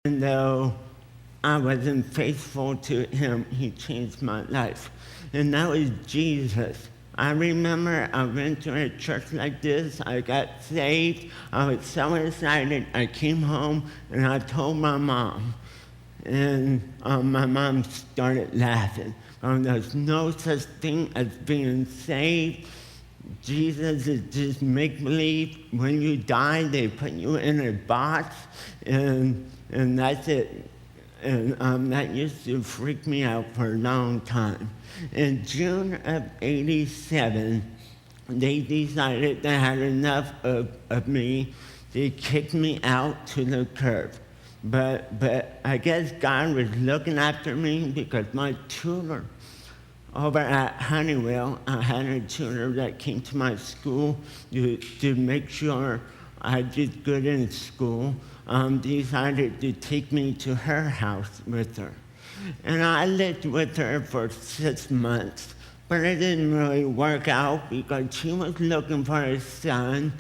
And though I wasn't faithful to him, he changed my life. And that was Jesus. I remember I went to a church like this. I got saved. I was so excited. I came home and I told my mom. And my mom started laughing. There's no such thing as being saved. Jesus is just make-believe. When you die, they put you in a box, and that's it. And that used to freak me out for a long time. In June of '87, they decided they had enough of me. They kicked me out to the curb. But I guess God was looking after me because my tutor over at Honeywell, I had a tutor that came to my school to make sure I did good in school, decided to take me to her house with her. And I lived with her for 6 months, but it didn't really work out because she was looking for a son,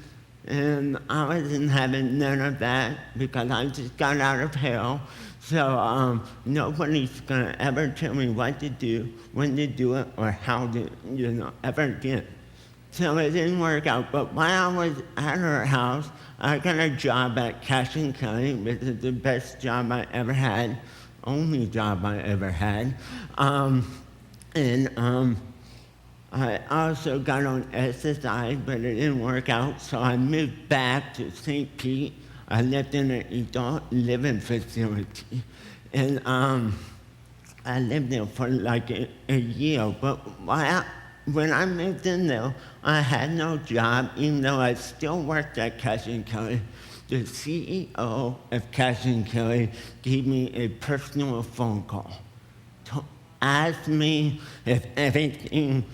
and I wasn't having none of that because I just got out of hell. So nobody's gonna ever tell me what to do, when to do it, or how to, ever again. So it didn't work out. But while I was at her house, I got a job at Cash and Kelly, which is the best job I ever had, only job I ever had. I also got on SSI, but it didn't work out, so I moved back to St. Pete. I lived in an adult living facility, and I lived there for like a year. But when I moved in there, I had no job, even though I still worked at Cash and Kelly. The CEO of Cash and Kelly gave me a personal phone call to ask me if everything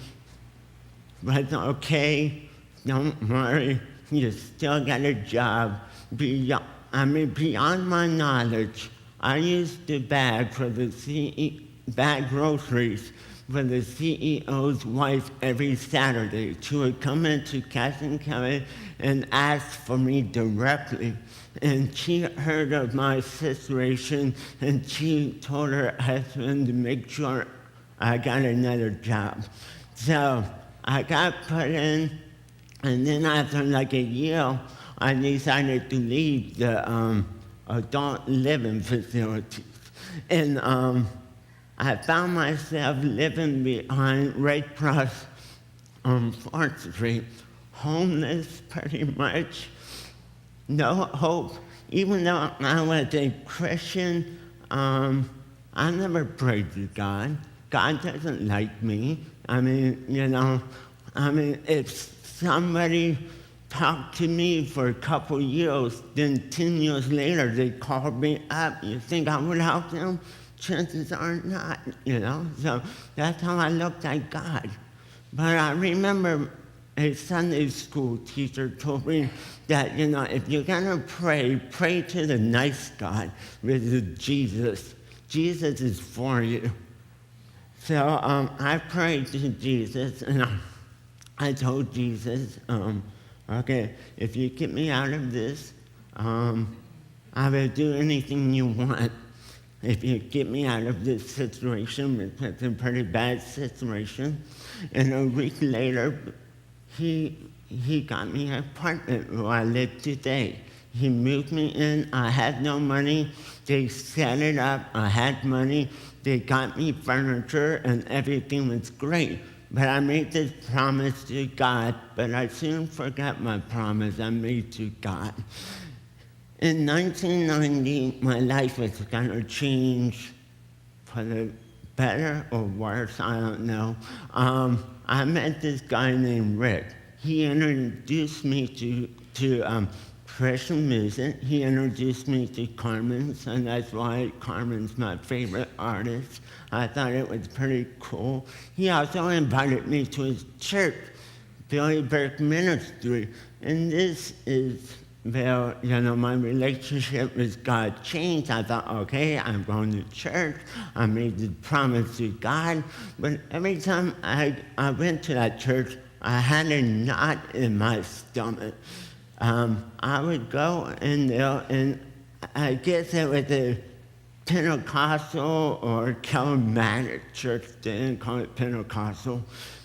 was okay. Don't worry, you still got a job. Beyond my knowledge, I used to bag groceries for the CEO's wife every Saturday. She would come into Cash and Kelly and ask for me directly. And she heard of my situation, and she told her husband to make sure I got another job. So I got put in, and then after like a year, I decided to leave the adult living facilities. And I found myself living behind Red Cross on 4th Street, homeless pretty much, no hope. Even though I was a Christian, I never prayed to God. God doesn't like me. If somebody talked to me for a couple years, then 10 years later they called me up. You think I would help them? Chances are not, So that's how I looked at God. But I remember a Sunday school teacher told me that, if you're gonna pray to the nice God, which is Jesus. Jesus is for you. So I prayed to Jesus, and I told Jesus, okay, if you get me out of this, I will do anything you want. If you get me out of this situation, it's a pretty bad situation. And a week later, he got me an apartment where I live today. He moved me in. I had no money. They set it up. I had money. They got me furniture, and everything was great. But I made this promise to God, but I soon forgot my promise I made to God. In 1990, my life was going to change for the better or worse, I don't know. I met this guy named Rick. He introduced me to Christian music. He introduced me to Carmen's, and that's why Carmen's my favorite artist. I thought it was pretty cool. He also invited me to his church, Billy Burke Ministry, and this is where, my relationship with God changed. I thought, okay, I'm going to church. I made the promise to God, but every time I went to that church, I had a knot in my stomach. I would go in there, and I guess it was a Pentecostal or charismatic church. They didn't call it Pentecostal.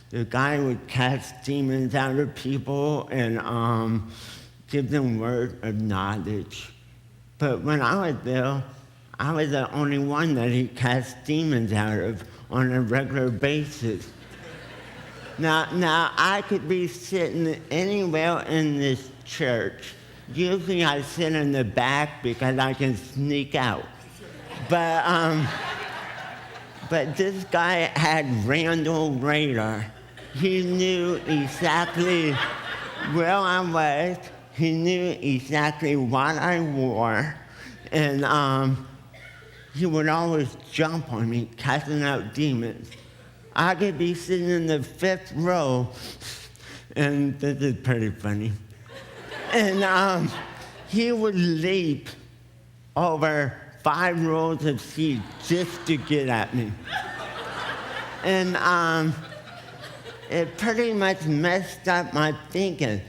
The guy would cast demons out of people and give them word of knowledge. But when I was there, I was the only one that he cast demons out of on a regular basis. Now I could be sitting anywhere in this church. Usually I sit in the back because I can sneak out. But this guy had Randall radar. He knew exactly where I was. He knew exactly what I wore. And he would always jump on me, casting out demons. I could be sitting in the 5th row, and this is pretty funny. And he would leap over 5 rows of seats just to get at me. And it pretty much messed up my thinking.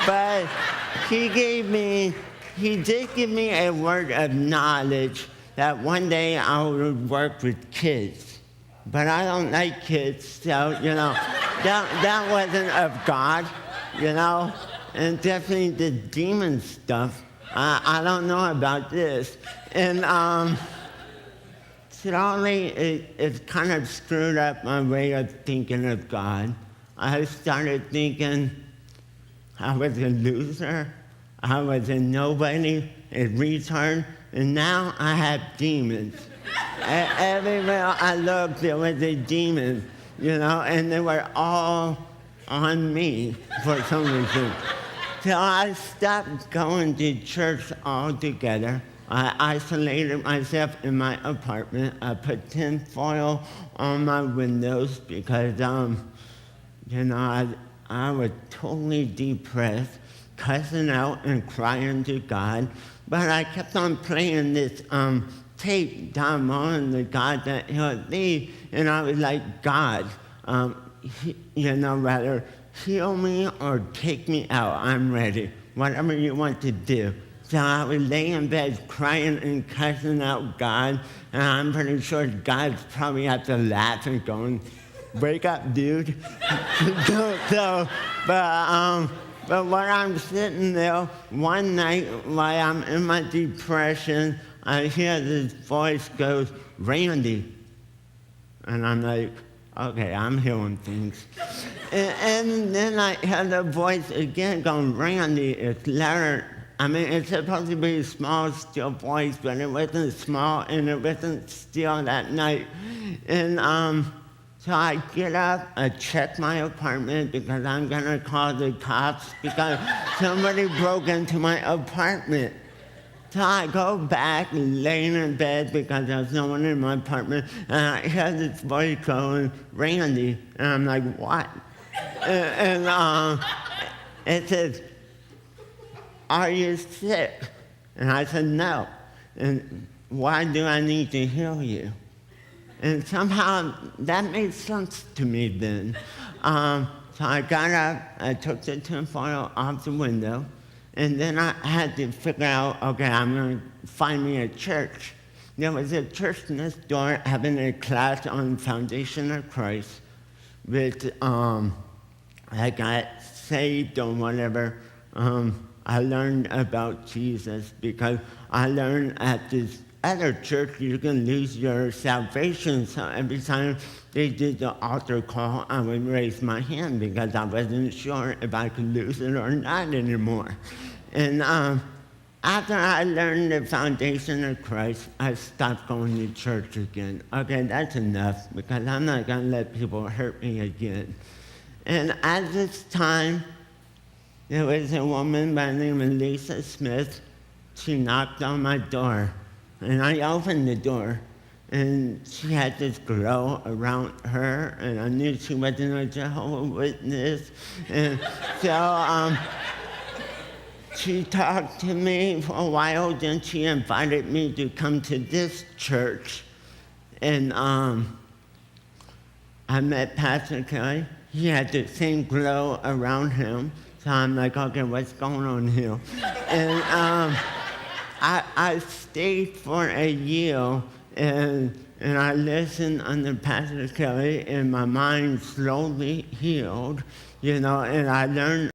But he did give me a word of knowledge that one day I would work with kids. But I don't like kids, so, that wasn't of God, And definitely the demon stuff, I don't know about this. And slowly, it kind of screwed up my way of thinking of God. I started thinking I was a loser, I was a nobody, a retard, and now I have demons. Everywhere I looked, there was a demon, and they were all on me for some reason. So I stopped going to church altogether. I isolated myself in my apartment. I put tinfoil on my windows because, I was totally depressed, cussing out and crying to God. But I kept on playing this tape down on the God that healed me, and I was like, God, rather heal me or take me out. I'm ready. Whatever you want to do. So I would lay in bed crying and cussing out God, and I'm pretty sure God's probably at the laugh and going, wake up, dude. But when I'm sitting there one night while I'm in my depression, I hear this voice goes, Randy. And I'm like, okay, I'm hearing things. And then I hear the voice again going, Randy. It's louder. It's supposed to be a small, still voice, but it wasn't small and it wasn't still that night. And so I get up, I check my apartment because I'm gonna call the cops because somebody broke into my apartment. So I go back, laying in bed because there's no one in my apartment, and I hear this voice going, Randy, and I'm like, what? and it says, are you sick? And I said, no. And why do I need to heal you? And somehow that made sense to me then. So I got up, I took the tinfoil off the window, and then I had to figure out, okay, I'm going to find me a church. There was a church next door having a class on Foundation of Christ, which I got saved or whatever. I learned about Jesus because I learned at this other church you can lose your salvation. So every time they did the altar call, I would raise my hand because I wasn't sure if I could lose it or not anymore. And after I learned the foundation of Christ, I stopped going to church again. Okay, that's enough because I'm not going to let people hurt me again. And at this time, there was a woman by the name of Lisa Smith. She knocked on my door. And I opened the door, and she had this glow around her, and I knew she wasn't a Jehovah's Witness. And so she talked to me for a while, then she invited me to come to this church. And I met Pastor Kelly. He had the same glow around him. So I'm like, okay, what's going on here? And I stayed for a year, and I listened under Pastor Kelly, and my mind slowly healed, and I learned